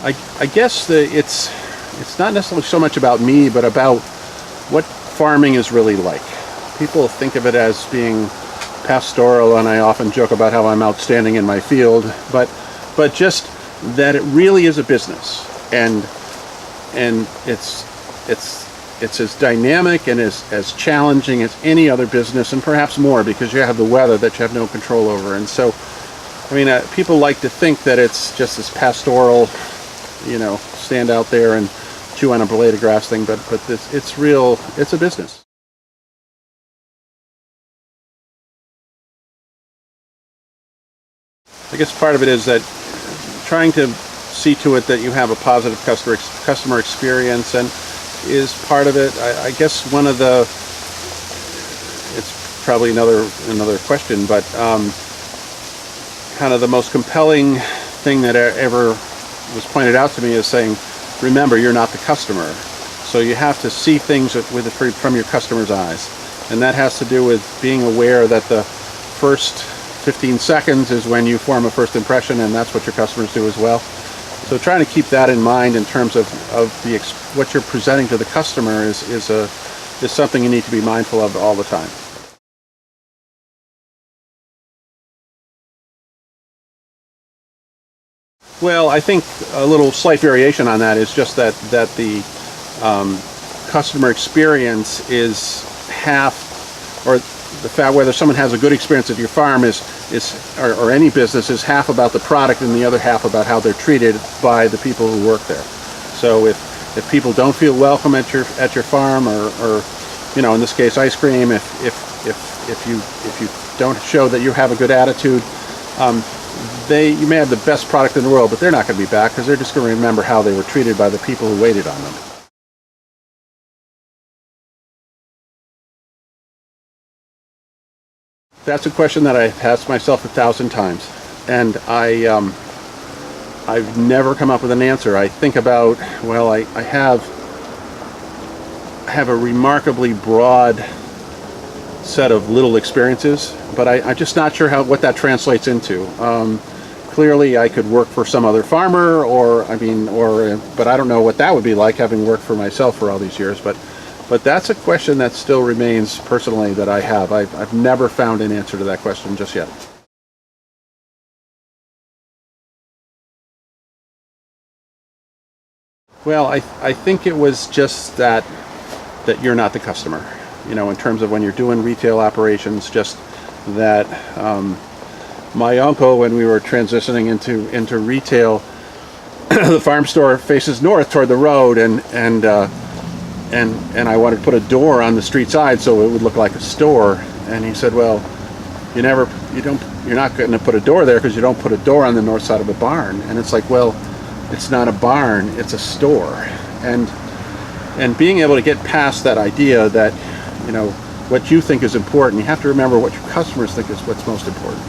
I guess it's not necessarily so much about me, but about what farming is really like. People think of it as being pastoral, and I often joke about how I'm outstanding in my field, but just that it really is a business, and it's as dynamic and as challenging as any other business, and perhaps more, because you have the weather that you have no control over. And so, I mean, people like to think that it's just this pastoral, stand out there and chew on a blade of grass thing, but it's real. It's a business. I guess part of it is that trying to see to it that you have a positive customer experience, and is part of it. I guess one of the, it's probably another question, but kind of the most compelling thing that ever was pointed out to me is saying, remember, you're not the customer. So you have to see things from your customer's eyes. And that has to do with being aware that the first 15 seconds is when you form a first impression, and that's what your customers do as well. So trying to keep that in mind in terms of what you're presenting to the customer is something you need to be mindful of all the time. Well, I think a little slight variation on that is just that the customer experience is half, or the fact whether someone has a good experience at your farm or any business is half about the product, and the other half about how they're treated by the people who work there. So if people don't feel welcome at your farm, or in this case ice cream, if you don't show that you have a good attitude, you may have the best product in the world, but they're not going to be back, because they're just going to remember how they were treated by the people who waited on them. That's a question that I've asked myself 1,000 times, and I've never come up with an answer. I think about, well, I have a remarkably broad set of little experiences, but I'm just not sure what that translates into. Clearly, I could work for some other farmer, but I don't know what that would be like, having worked for myself for all these years. But that's a question that still remains personally that I have. I've never found an answer to that question just yet. Well, I think it was just that you're not the customer. In terms of when you're doing retail operations, just that my uncle, when we were transitioning into retail, the farm store faces north toward the road, and I wanted to put a door on the street side so it would look like a store. And he said, well, you're not going to put a door there, because you don't put a door on the north side of a barn. And it's like, well, it's not a barn, it's a store. And being able to get past that idea that, what you think is important, you have to remember what your customers think is what's most important.